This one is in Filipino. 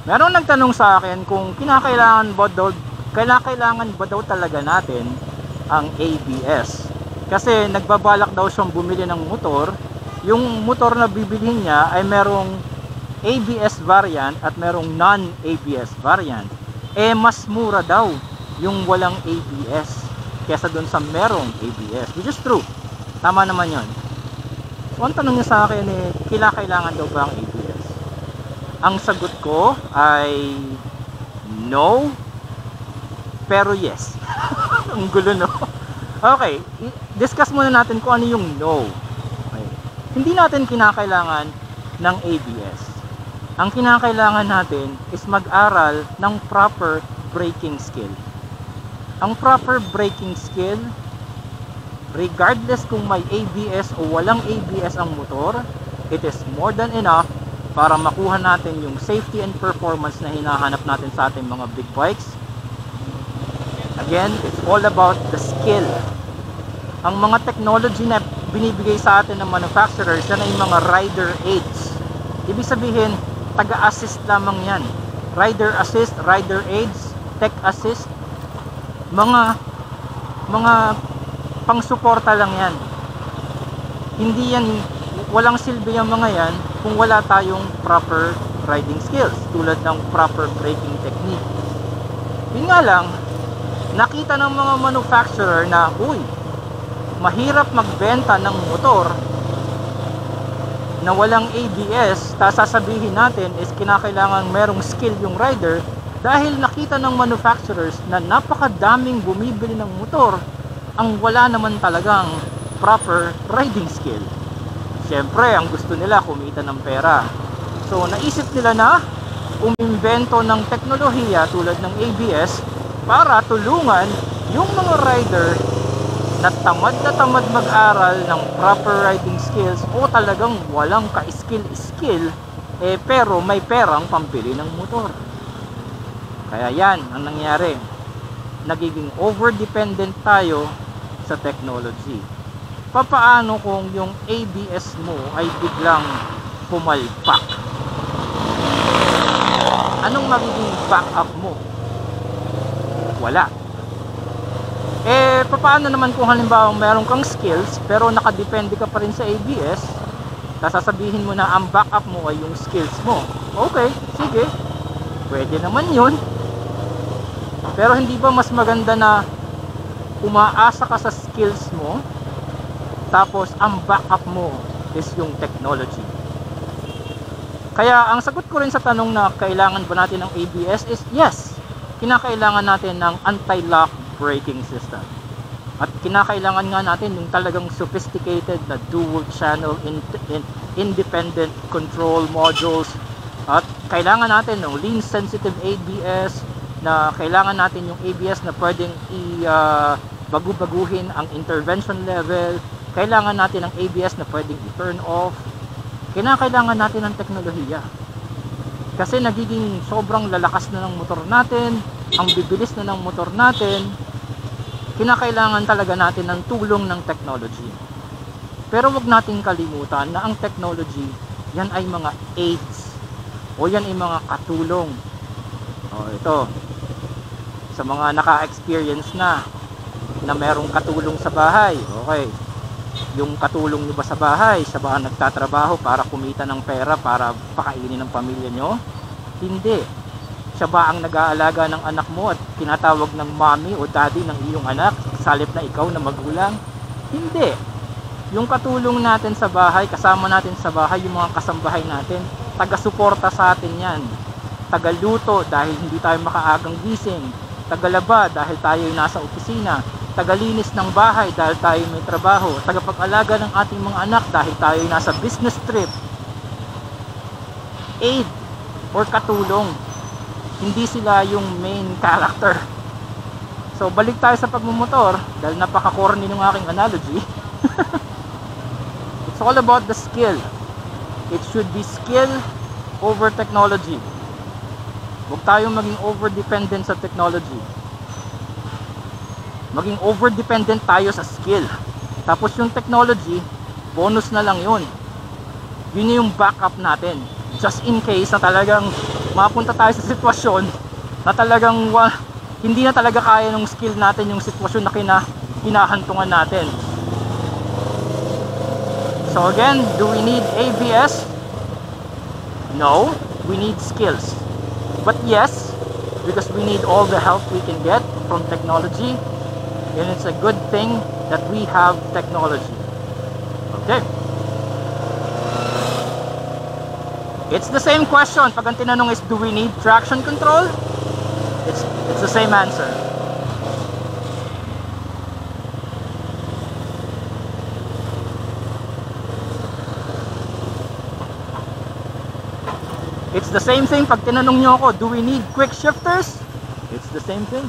Meron nagtanong sa akin kung kailangan ba daw talaga natin ang ABS. Kasi nagbabalak daw siyang bumili ng motor. Yung motor na bibilhin niya ay merong ABS variant at merong non-ABS variant. Mas mura daw yung walang ABS kesa dun sa merong ABS, which is true. Tama naman yun. So ang tanong niya sa akin kailangan daw ba ang ABS? Ang sagot ko ay no, pero yes. Ang gulo, no? Okay, discuss muna natin kung ano yung no. Okay. Hindi natin kinakailangan ng ABS. Ang kinakailangan natin is mag-aral ng proper braking skill. Ang proper braking skill, regardless kung may ABS o walang ABS ang motor, it is more than enough para makuha natin yung safety and performance na hinahanap natin sa ating mga big bikes. Again, it's all about the skill. Ang mga technology na binibigay sa atin ng manufacturers, yan ay mga rider aids. Ibig sabihin, taga-assist lamang yan. Rider assist, rider aids, tech assist, mga pang-suporta lang yan. Hindi yan, walang silbi yung mga yan kung wala tayong proper riding skills, tulad ng proper braking technique. Yun nga lang, nakita ng mga manufacturer na mahirap magbenta ng motor na walang ABS. Sasabihin natin is kinakailangan merong skill yung rider, dahil nakita ng manufacturers na napakadaming bumibili ng motor ang wala naman talagang proper riding skill. Siyempre, ang gusto nila kumita ng pera. So naisip nila na umimbento ng teknolohiya tulad ng ABS para tulungan yung mga rider na tamad mag-aral ng proper riding skills o talagang walang ka-skill pero may perang pampili ng motor. Kaya yan ang nangyari. Nagiging over-dependent tayo sa technology. Papaano kung yung ABS mo ay biglang pumalpak? Anong magiging backup mo? Wala. Paano naman kung halimbawa meron kang skills pero nakadepende ka pa rin sa ABS? Sasabihin mo na ang backup mo ay yung skills mo. Okay, sige. Pwede naman yun. Pero hindi ba mas maganda na umaasa ka sa skills mo, tapos ang backup mo is yung technology? Kaya ang sagot ko rin sa tanong na kailangan ba natin ng ABS is yes. Kinakailangan natin ng anti-lock braking system. At kinakailangan nga natin yung talagang sophisticated na dual channel independent control modules. At kailangan natin ng lean sensitive ABS, na kailangan natin yung ABS na pwedeng baguhin ang intervention level. Kailangan natin ng ABS na pwedeng i-turn off. Kinakailangan natin ng teknolohiya. Kasi nagiging sobrang lalakas na ng motor natin, ang bibilis na ng motor natin. Kinakailangan talaga natin ng tulong ng technology. Pero wag nating kalimutan na ang technology, yan ay mga aids o yan ay mga katulong. Ito, sa mga naka-experience na merong katulong sa bahay, okay, yung katulong nyo ba sa bahay, siya ba ang nagtatrabaho para kumita ng pera para pakainin ng pamilya nyo? Hindi. Siya ba ang nag-aalaga ng anak mo at tinatawag ng mommy o daddy ng iyong anak salip na ikaw na magulang? Hindi. Yung katulong natin sa bahay, kasama natin sa bahay, yung mga kasambahay natin, taga-suporta sa atin yan. Tagaluto dahil hindi tayo makaagang gising, tagalaba dahil tayo ay nasa opisina, tagalinis ng bahay dahil tayo may trabaho, tagapag-alaga ng ating mga anak dahil tayo ay nasa business trip. Aid or katulong, hindi sila yung main character. So balik tayo sa pagmumotor, dahil napaka-corny ng aking analogy. It's all about the skill. It should be skill over technology. Huwag tayong maging over-dependent sa technology. Maging over-dependent tayo sa skill. Tapos yung technology, bonus na lang yun. Yun yung backup natin. Just in case na talagang mapunta tayo sa sitwasyon na talagang hindi na talaga kaya ng skill natin yung sitwasyon na kinahantungan natin. So again, do we need ABS? No, we need skills. But yes, because we need all the help we can get from technology, and it's a good thing that we have technology. Okay. It's the same question. Pag ang tinanong is, do we need traction control? It's the same answer. It's the same thing pag tinanong nyo ako, do we need quick shifters? It's the same thing.